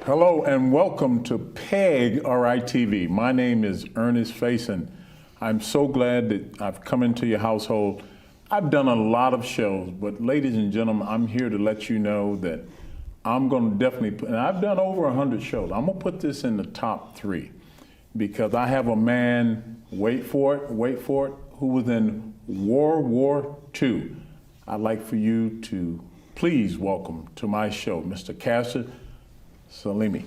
Hello and welcome to PEG RITV. My name is Ernest Faison. I'm so glad that I've come into your household. I've done a lot of shows, but ladies and gentlemen, I'm here to let you know that I'm going to definitely, and I've done over 100 shows. I'm going to put this in the top 3 because I have a man, wait for it, who was in World War II. I'd like for you to please welcome to my show, Mr. Caster Salemi.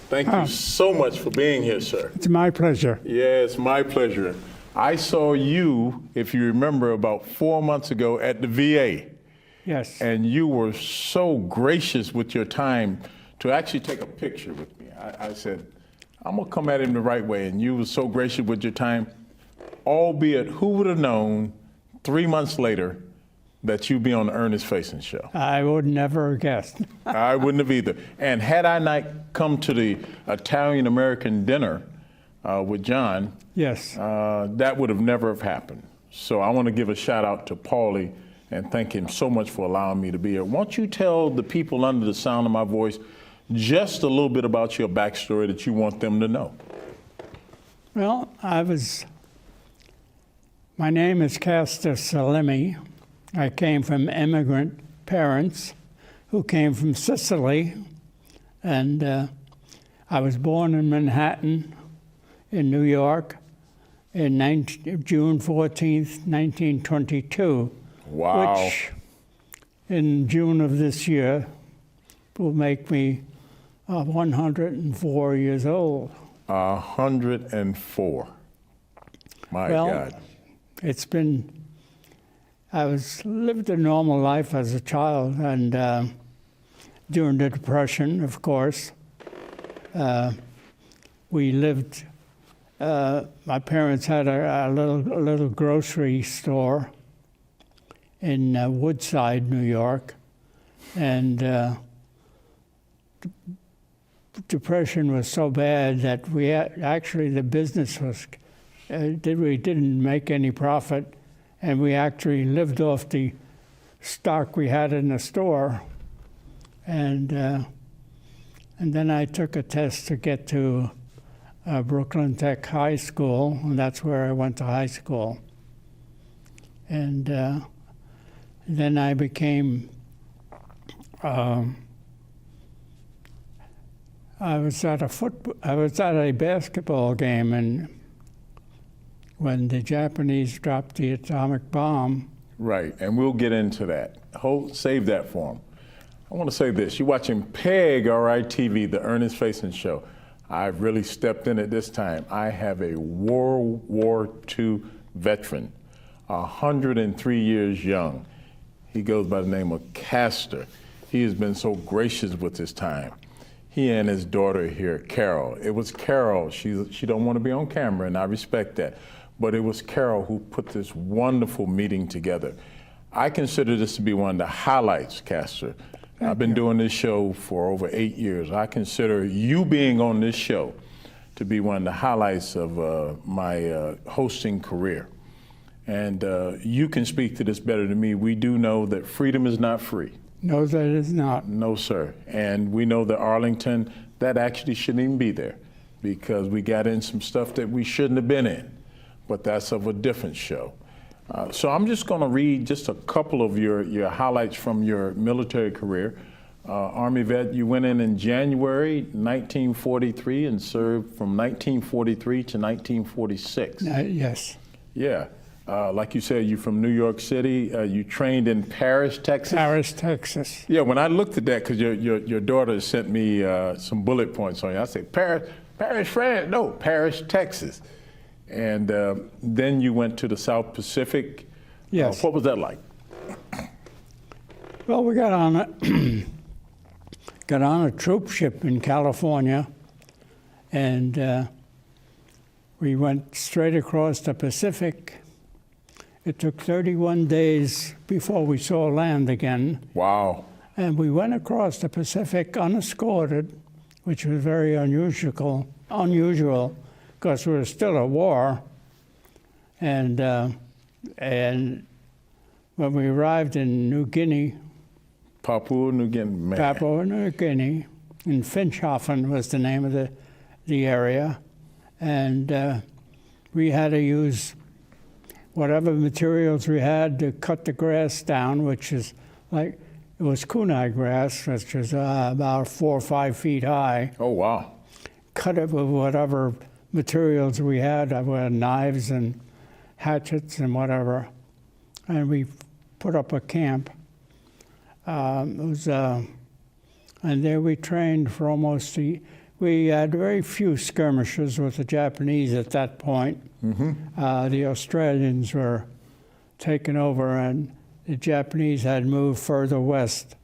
Thank you so much for being here, sir. It's my pleasure. Yeah, it's my pleasure. I saw you, if you remember, about 4 months ago at the VA. Yes. And you were so gracious with your time to actually take a picture with me. I said, I'm gonna come at him the right way, and you were so gracious with your time, albeit who would have known 3 months later that you'd be on the Ernest Faison show. I would never have guessed. I wouldn't have either. And had I not come to the Italian-American dinner with John, Yes. that would have never have happened. So I want to give a shout out to Paulie and thank him so much for allowing me to be here. Won't you tell the people under the sound of my voice just a little bit about your backstory that you want them to know? Well, my name is Caster Salemi. I came from immigrant parents who came from Sicily, and I was born in Manhattan, in New York, in June 14th, 1922. Wow. Which, in June of this year, will make me 104 years old. 104. My God. It's been, lived a normal life as a child, and during the Depression, of course, we lived, my parents had a little grocery store in Woodside, New York, and the Depression was so bad that the business was, we didn't make any profit, and we actually lived off the stock we had in the store. And then I took a test to get to Brooklyn Tech High School, and that's where I went to high school. And then I became, I was at a basketball game, and when the Japanese dropped the atomic bomb. Right, and we'll get into that. Save that for him. I want to say this. You're watching PEG RITV, the Ernest Faison Show. I've really stepped in at this time. I have a World War II veteran, 103 years young. He goes by the name of Caster. He has been so gracious with his time. He and his daughter here, Carol. It was Carol. She don't want to be on camera, and I respect that. But it was Carol who put this wonderful meeting together. I consider this to be one of the highlights, Caster. I've been doing this show for over 8 years. I consider you being on this show to be one of the highlights of my hosting career. And you can speak to this better than me. We do know that freedom is not free. No, that is not. No, sir. And we know that Arlington, that actually shouldn't even be there because we got in some stuff that we shouldn't have been in. But that's of a different show. So I'm just going to read just a couple of your highlights from your military career. Army vet, you went in January 1943 and served from 1943 to 1946. Yes. Yeah. Like you said, you're from New York City. You trained in Paris, Texas? Paris, Texas. Yeah, when I looked at that, because your daughter sent me some bullet points on you, I said, Paris, France? No, Paris, Texas. And then you went to the South Pacific. Yes. What was that like? Well, we got on a troop ship in California, and we went straight across the Pacific. It took 31 days before we saw land again. Wow. And we went across the Pacific unescorted, which was very unusual, because we were still at war. And when we arrived in New Guinea, Papua New Guinea, man. Papua New Guinea, and Finchhofen was the name of the area, and we had to use whatever materials we had to cut the grass down, which is like, it was kunai grass, which was about 4 or 5 feet high. Oh, wow. Cut it with whatever materials we had. I had knives and hatchets and whatever, and we put up a camp. And there we trained for almost we had very few skirmishes with the Japanese at that point. Mm-hmm. The Australians were taken over, and the Japanese had moved further west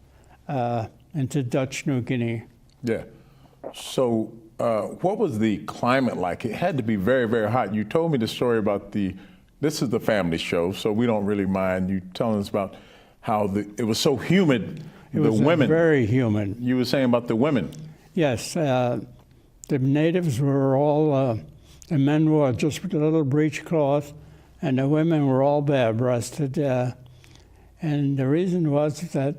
into Dutch New Guinea. Yeah. So what was the climate like? It had to be very, very hot. You told me the story about this is the family show, so we don't really mind you telling us about how it was so humid. It was women. Very humid. You were saying about the women. Yes. The natives were all, the men wore just a little breechcloth, and the women were all bare-breasted. And the reason was that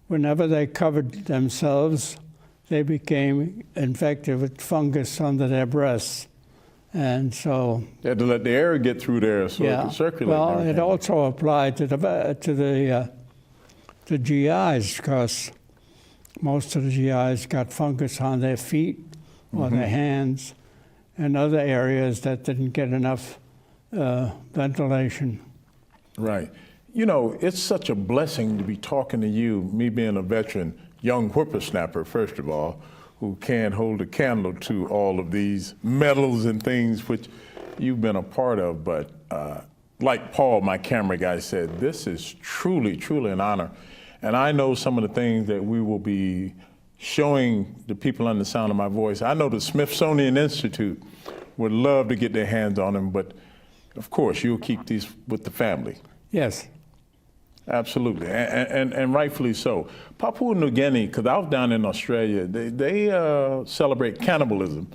whenever they covered themselves, they became infected with fungus under their breasts. And so they had to let the air get through there so it could circulate. Well, it also applied to the GIs, because most of the GIs got fungus on their feet or their hands and other areas that didn't get enough ventilation. Right. You know, it's such a blessing to be talking to you, me being a veteran, young whippersnapper, first of all, who can hold a candle to all of these medals and things which you've been a part of. But like Paul, my camera guy, said, this is truly, truly an honor. And I know some of the things that we will be showing the people on the sound of my voice. I know the Smithsonian Institute would love to get their hands on them, but of course, you'll keep these with the family. Yes. Absolutely, and rightfully so. Papua New Guinea, because I was down in Australia, they celebrate cannibalism.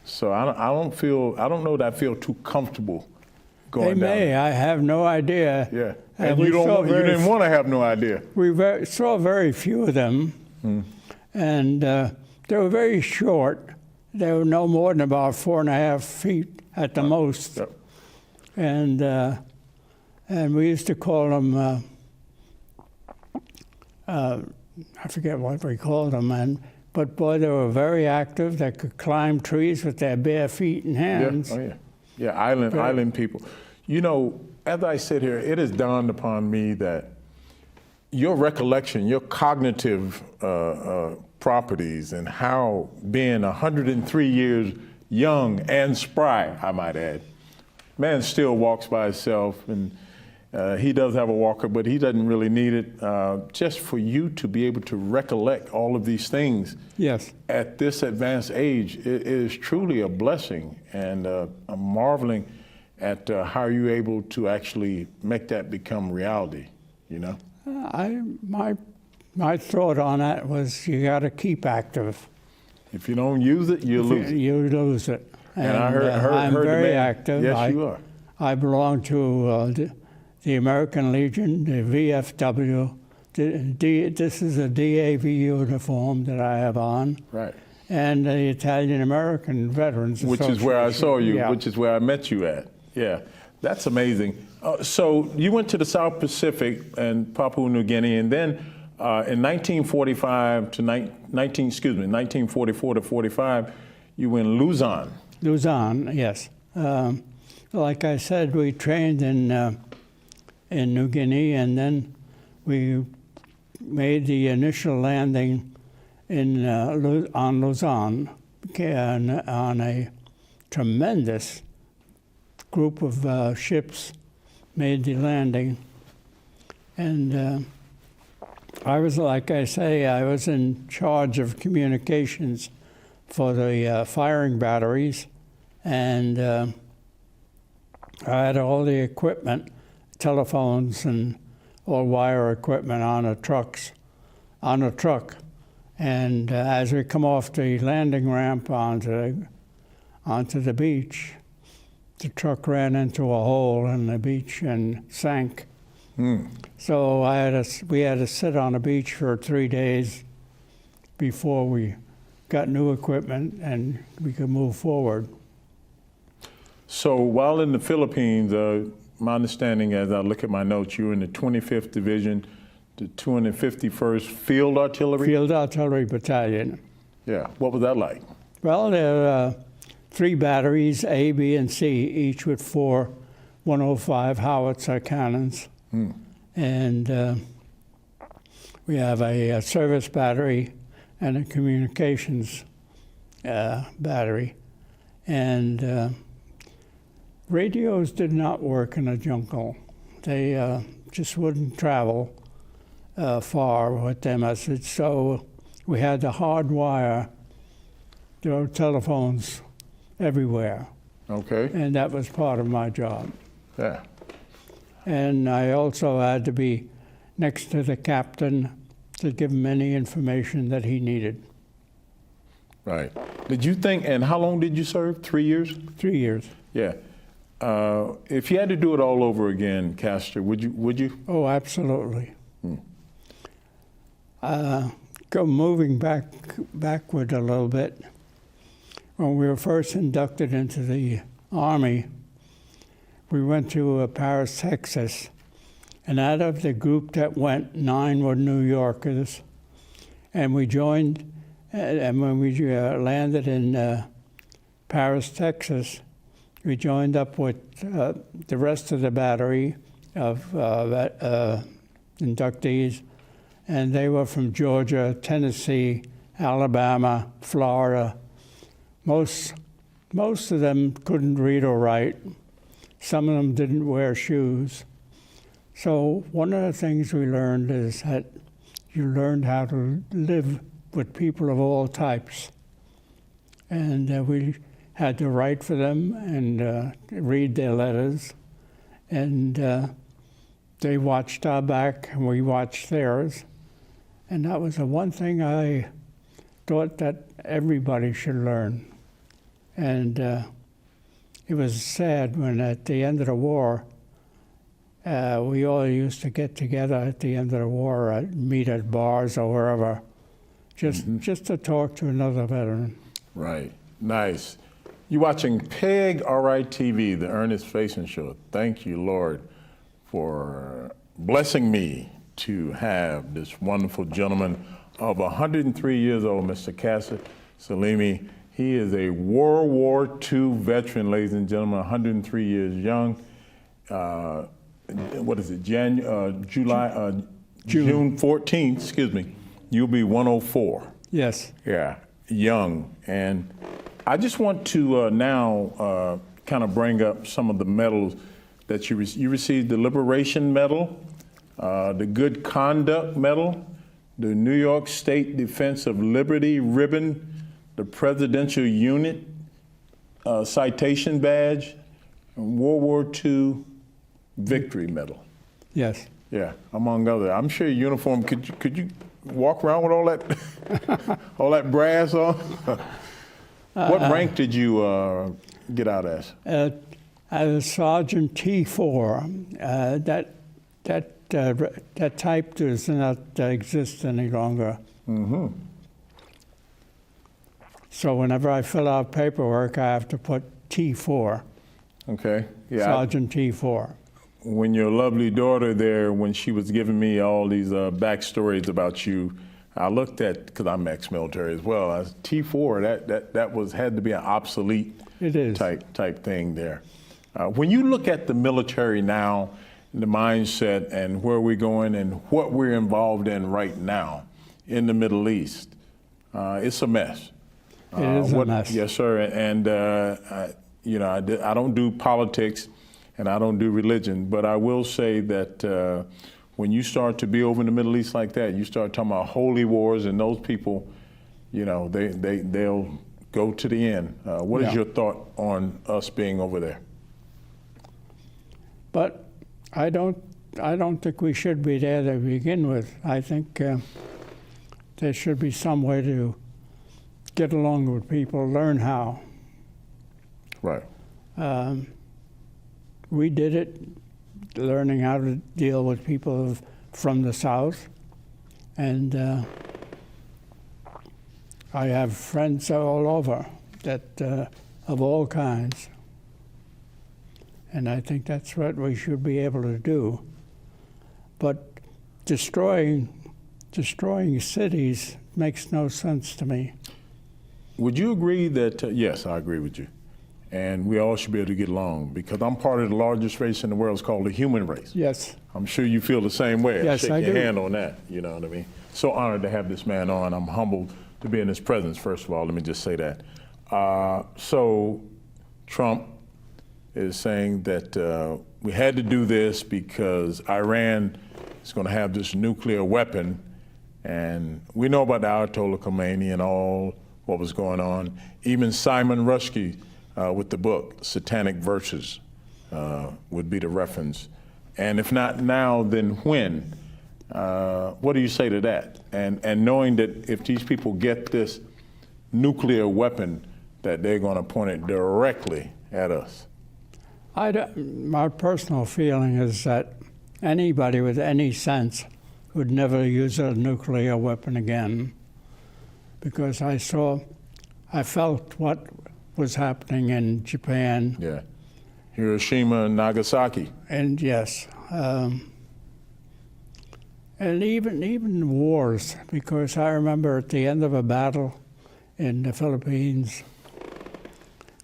So I don't know that I feel too comfortable going down. They may. I have no idea. Yeah, and you didn't want to have no idea. We saw very few of them, and they were very short. They were no more than about 4.5 feet at the most. Yep. And we used to call them. I forget what we called them, but boy, they were very active. They could climb trees with their bare feet and hands. Yeah, oh yeah, island people. You know, as I sit here, it has dawned upon me that your recollection, your cognitive properties, and how being 103 years young and spry, I might add, man still walks by himself, and he does have a walker, but he doesn't really need it. Just for you to be able to recollect all of these things at this advanced age, it is truly a blessing, and I'm marveling at how you're able to actually make that become reality, you know? My thought on that was you got to keep active. If you don't use it, you lose it. You lose it. And I heard I'm the very man. Active. Yes, you are. I belong to the American Legion, the VFW. This is a DAV uniform that I have on. Right. And the Italian American Veterans Which is where I saw you, yeah. Which is where I met you at. Yeah, that's amazing. So you went to the South Pacific and Papua New Guinea, and then in 1945 to 1944 to 45, you were in Luzon. Luzon, yes. Like I said, we trained in New Guinea, and then we made the initial landing on Luzon on a tremendous group of ships made the landing. And I was, like I say, I was in charge of communications for the firing batteries, and I had all the equipment, telephones and all wire equipment on a truck. And as we come off the landing ramp onto the beach, the truck ran into a hole in the beach and sank. So we had to sit on the beach for 3 days before we got new equipment, and we could move forward. So while in the Philippines, my understanding as I look at my notes, you were in the 25th Division, the 251st Field Artillery? Field Artillery Battalion. Yeah, what was that like? Well, there are 3 batteries, A, B, and C, each with 4 105 howitzer cannons. And we have a service battery and a communications battery. And radios did not work in the jungle. They just wouldn't travel far with their message. So we had to hardwire the telephones everywhere. Okay. And that was part of my job. Yeah. And I also had to be next to the captain to give him any information that he needed. Right. Did you think, and how long did you serve? 3 years? 3 years. Yeah. If you had to do it all over again, Castor, would you? Oh, absolutely. Moving backward a little bit, when we were first inducted into the Army, we went to Paris, Texas, and out of the group that went, 9 were New Yorkers, and we joined, and when we landed in Paris, Texas, we joined up with the rest of the battery of inductees, and they were from Georgia, Tennessee, Alabama, Florida. Most of them couldn't read or write. Some of them didn't wear shoes. So one of the things we learned is that you learned how to live with people of all types. And we had to write for them and read their letters. And they watched our back and we watched theirs. And that was the one thing I thought that everybody should learn. And it was sad when at the end of the war, we all used to get together at the end of the war, meet at bars or wherever, just to talk to another veteran. Right. Nice. You're watching PEG RITV, the Ernest Faison Show. Thank you, Lord, for blessing me to have this wonderful gentleman of 103 years old, Mr. Castor Salemi. He is a World War II veteran, ladies and gentlemen, 103 years young. What is it, June 14th, excuse me, you'll be 104. Yes. Yeah, young. And I just want to now kind of bring up some of the medals that you received: the Liberation Medal, the Good Conduct Medal, the New York State Defense of Liberty Ribbon, the Presidential Unit Citation Badge, and World War II Victory Medal. Yes. Yeah, among other. I'm sure your uniform, could you walk around with all that all that brass on? What rank did you get out as? As Sergeant T4. That type does not exist any longer. Mm-hmm. So whenever I fill out paperwork, I have to put T4. Okay. Yeah. Sergeant T4. When your lovely daughter there, when she was giving me all these backstories about you, I looked at, because I'm ex-military as well, as T4, that had to be an obsolete type thing there. When you look at the military now, the mindset and where we're going and what we're involved in right now in the Middle East, it's a mess. It is a mess. Yes, sir. And I don't do politics and I don't do religion, but I will say that when you start to be over in the Middle East like that, you start talking about holy wars, and those people, they'll go to the end. What is your thought on us being over there? But I don't think we should be there to begin with. I think there should be some way to get along with people, learn how. Right. We did it, learning how to deal with people from the South, and I have friends all over that of all kinds. And I think that's what we should be able to do. But destroying cities makes no sense to me. Would you agree that, yes, I agree with you. And we all should be able to get along, because I'm part of the largest race in the world. It's called the human race. Yes. I'm sure you feel the same way. Yes, Shake I your do. hand on that, you know what I mean? So honored to have this man on. I'm humbled to be in his presence, first of all, let me just say that. So Trump is saying that we had to do this because Iran is going to have this nuclear weapon, and we know about the Ayatollah Khomeini and all what was going on. Even Simon Rushdie with the book, Satanic Verses, would be the reference. And if not now, then when? What do you say to that? And knowing that if these people get this nuclear weapon, that they're going to point it directly at us. My personal feeling is that anybody with any sense would never use a nuclear weapon again, because I felt what was happening in Japan. Yeah, Hiroshima and Nagasaki. And yes, and even wars, because I remember at the end of a battle in the Philippines,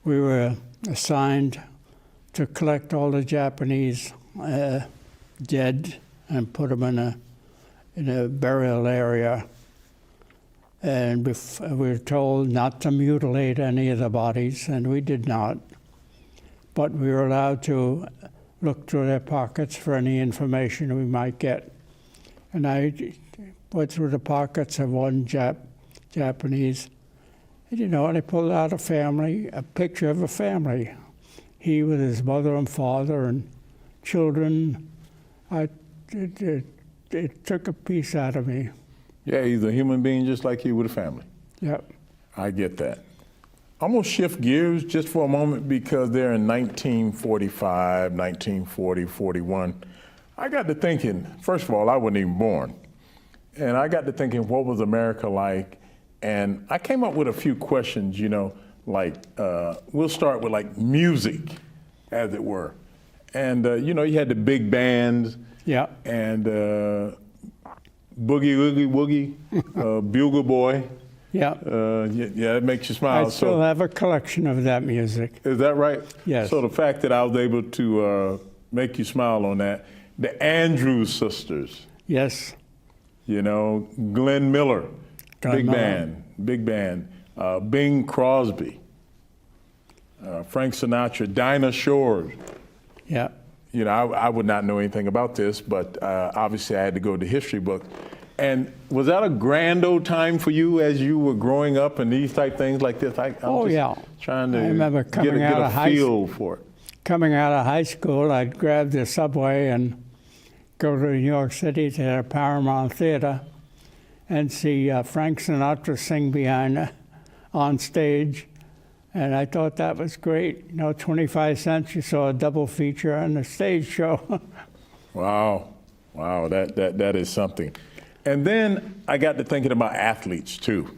we were assigned to collect all the Japanese dead and put them in a burial area. And we were told not to mutilate any of the bodies, and we did not. But we were allowed to look through their pockets for any information we might get. And I went through the pockets of one Japanese, and and I pulled out a picture of a family. He with his mother and father and children. It took a piece out of me. Yeah, he's a human being just like you with a family. Yep. I get that. I'm going to shift gears just for a moment, because they're in 1945, 1940, 41. I got to thinking, first of all, I wasn't even born. And I got to thinking, what was America like? And I came up with a few questions, like we'll start with like music, as it were. And, you had the big bands. Yeah. And Boogie Woogie Woogie, Bugle Boy. Yeah. Yeah, it makes you smile. I still have a collection of that music. Is that right? Yes. So the fact that I was able to make you smile on that, the Andrews Sisters. Yes. Glenn Miller, big band. Bing Crosby, Frank Sinatra, Dinah Shore. Yeah. I would not know anything about this, but obviously I had to go to history books. And was that a grand old time for you as you were growing up and these type things like this? I'm trying to I remember get a feel for it. Coming out of high school, I'd grab the subway and go to New York City to the Paramount Theater and see Frank Sinatra sing on stage. And I thought that was great. 25 cents, you saw a double feature on the stage show. Wow, that is something. And then I got to thinking about athletes too.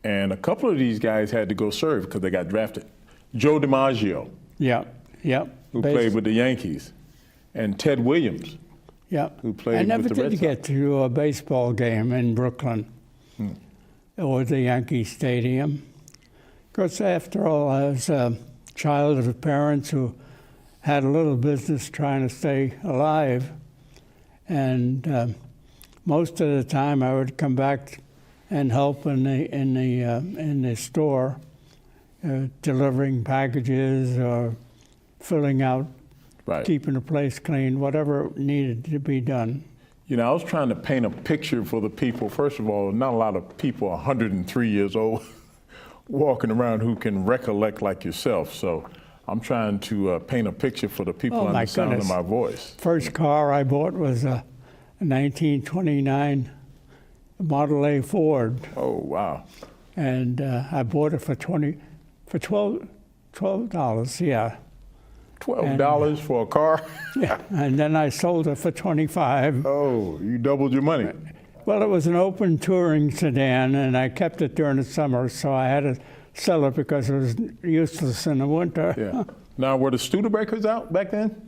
And a couple of these guys had to go serve because they got drafted. Joe DiMaggio. Yeah. Who played with the Yankees. And Ted Williams. Yeah. Who played with the Red Sox. I never did get to a baseball game in Brooklyn or the Yankee Stadium. Because after all, I was a child of parents who had a little business trying to stay alive. And most of the time I would come back and help in the store, delivering packages or filling out, keeping the place clean, whatever needed to be done. I was trying to paint a picture for the people. First of all, not a lot of people 103 years old walking around who can recollect like yourself. So I'm trying to paint a picture for the people on the sound of my voice. First car I bought was a 1929 Model A Ford. Oh, wow. And I bought it for $12, yeah. $12 for a car? Yeah, and then I sold it for $25. Oh, you doubled your money. Well, it was an open touring sedan, and I kept it during the summer, so I had to sell it because it was useless in the winter. Yeah. Now, were the Studebakers out back then?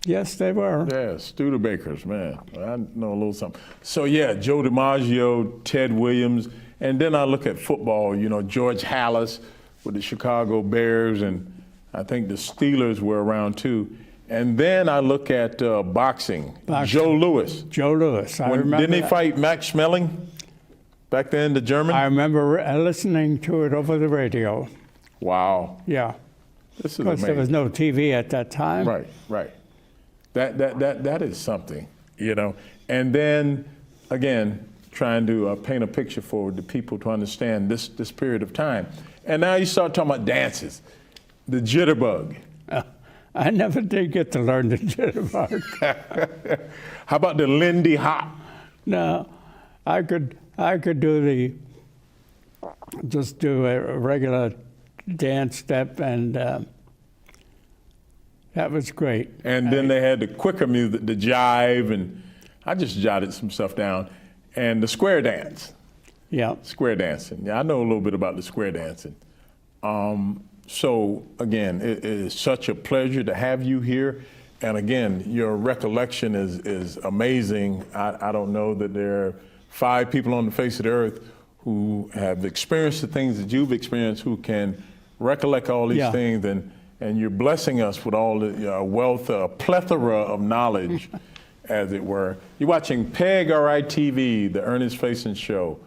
Yes, they were. Yeah, Studebakers, man. I know a little something. So, yeah, Joe DiMaggio, Ted Williams, and then I look at football, you know, George Halas with the Chicago Bears, and I think the Steelers were around too. And then I look at boxing. Joe Louis. Joe Louis. I remember Didn't he that. fight Max Schmeling back then, the German? I remember listening to it over the radio. Wow. Yeah. This is Of course, amazing. there was no TV at that time. Right, right. That is something, you know. And then, again, trying to paint a picture for the people to understand this period of time. And now you start talking about dances, the jitterbug. I never did get to learn the jitterbug. How about the Lindy Hop? No, I could just do a regular dance step, and that was great. And then they had the quicker music, the jive, and I just jotted some stuff down. And the square dance. Yeah. Square dancing. Yeah, I know a little bit about the square dancing. So, again, it is such a pleasure to have you here. And again, your recollection is amazing. I don't know that there are 5 people on the face of the earth who have experienced the things that you've experienced, who can recollect all these things. And you're blessing us with all the wealth, a plethora of knowledge, as it were. You're watching PEG RITV, the Ernest Faison Show.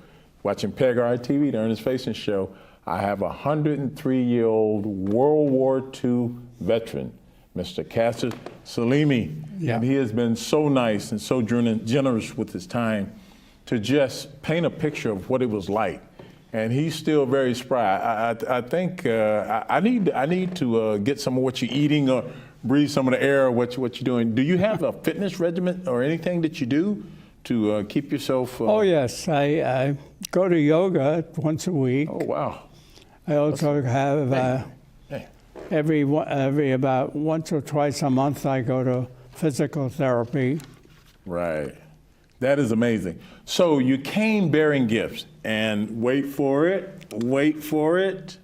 Watching PEG RITV, the Ernest Faison Show. I have a 103-year-old World War II veteran, Mr. Cassius Salemi. Yeah. And he has been so nice and so generous with his time to just paint a picture of what it was like. And he's still very spry. I think I need to get some of what you're eating or breathe some of the air of what you're doing. Do you have a fitness regimen or anything that you do to keep yourself? Oh, yes. I go to yoga once a week. Oh, wow. I also have every about once or twice a month I go to physical therapy. Right. That is amazing. So you came bearing gifts, and wait for it.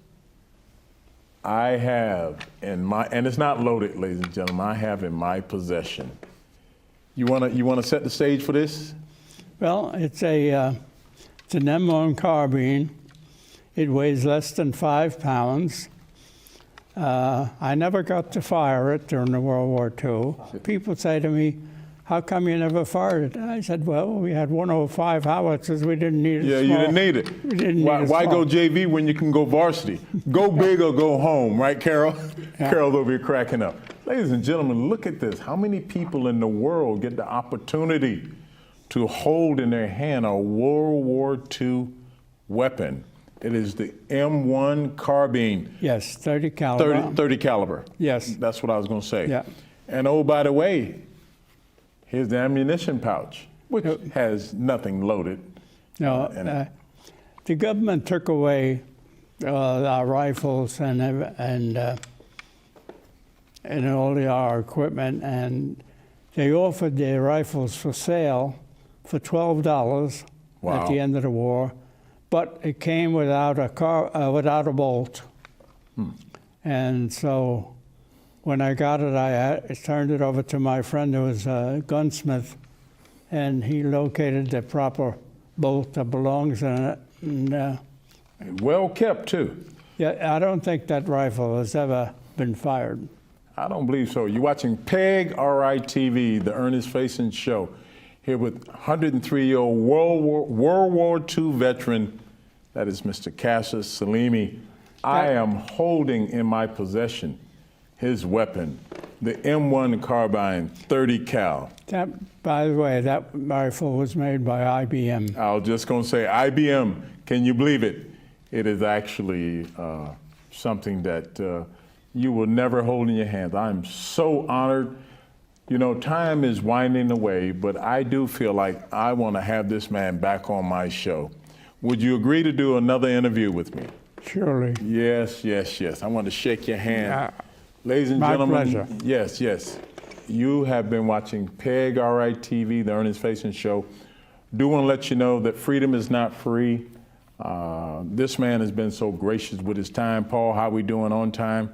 I have in my, and it's not loaded, ladies and gentlemen, I have in my possession. You wanna set the stage for this? Well, it's an M1 carbine. It weighs less than 5 pounds. I never got to fire it during the World War II. People say to me, "How come you never fired it?" I said, "Well, we had 105 howitzers. We didn't need it." Yeah, you didn't need it. We didn't need it Why small. go JV when you can go varsity? Go big or go home, right, Carol? Yeah. Carol's over here cracking up. Ladies and gentlemen, look at this. How many people in the world get the opportunity to hold in their hand a World War II weapon? It is the M1 carbine. Yes, 30 caliber. 30 caliber. Yes. That's what I was going to say. Yeah. And oh, by the way, here's the ammunition pouch, which has nothing loaded. No, in it. the government took away our rifles and all our equipment, and they offered their rifles for sale for $12 at the end of the war, but it came without a bolt. And so when I got it, I turned it over to my friend who was a gunsmith, and he located the proper bolt that belongs in it. And, Well kept, too. yeah, I don't think that rifle has ever been fired. I don't believe so. You're watching PEG RITV, the Ernest Faison Show, here with 103-year-old World War II veteran. That is Mr. Cassius Salemi. I am holding in my possession his weapon, the M1 carbine 30 cal. That, by the way, that rifle was made by IBM. I was just going to say, IBM, can you believe it? It is actually something that you will never hold in your hands. I'm so honored. You know, time is winding away, but I do feel like I want to have this man back on my show. Would you agree to do another interview with me? Surely. Yes, yes, yes. I want to shake your hand. Ladies and My gentlemen, pleasure. yes. You have been watching PEG RITV, the Ernest Faison Show. Do want to let you know that freedom is not free. This man has been so gracious with his time. Paul, how we doing on time?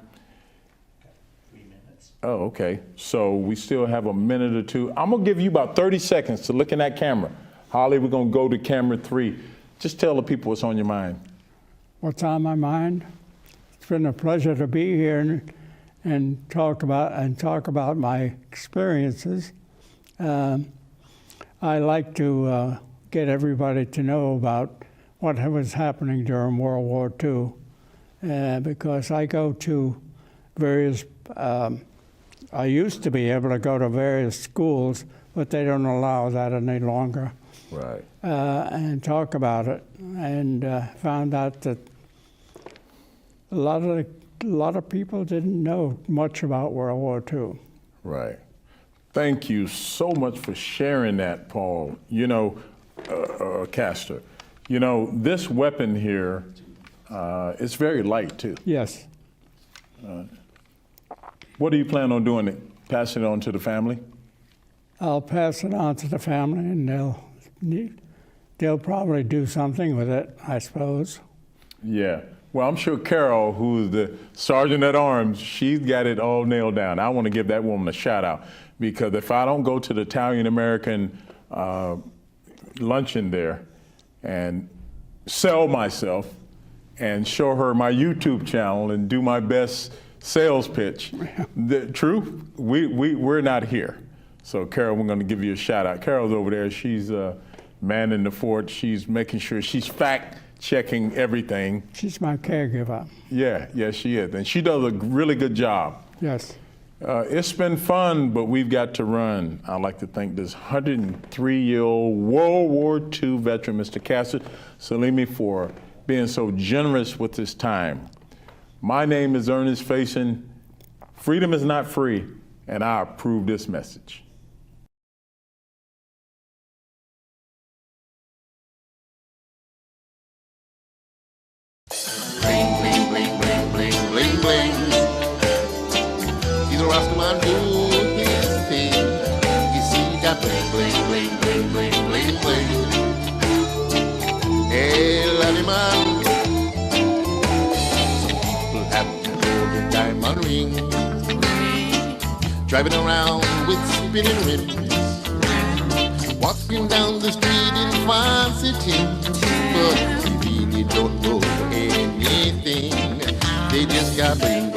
3 minutes. Oh, okay. So we still have a minute or two. I'm going to give you about 30 seconds to look in that camera. Holly, we're going to go to camera 3. Just tell the people what's on your mind. What's on my mind? It's been a pleasure to be here and talk about my experiences. I like to get everybody to know about what was happening during World War II, because I go to various, I used to be able to go to various schools, but they don't allow that any longer. Right. And talk about it, and found out that a lot of people didn't know much about World War II. Right. Thank you so much for sharing that, Paul. You know, Castor, you know, this weapon here, it's very light too. Yes. What do you plan on doing? Passing it on to the family? I'll pass it on to the family, and they'll probably do something with it, I suppose. Yeah. Well, I'm sure Carol, who's the sergeant at arms, she's got it all nailed down. I want to give that woman a shout out, because if I don't go to the Italian-American luncheon there and sell myself and show her my YouTube channel and do my best sales pitch, we're not here. So Carol, we're going to give you a shout out. Carol's over there. She's manning the fort. She's making sure she's fact-checking everything. She's my caregiver. Yeah, she is. And she does a really good job. Yes. It's been fun, but we've got to run. I'd like to thank this 103-year-old World War II veteran, Mr. Castor Salemi, for being so generous with his time. My name is Ernest Faison. Freedom is not free, and I approve this message. Bling, bling, bling, bling, bling, bling, bling. See the Rastaman do his thing. You see that bling, bling, bling, bling, bling, bling, bling. Hey, laddie man. Some people have golden diamond rings, driving around with spinning rims, walking down the street in fancy things, but they really don't know anything. They just got bling,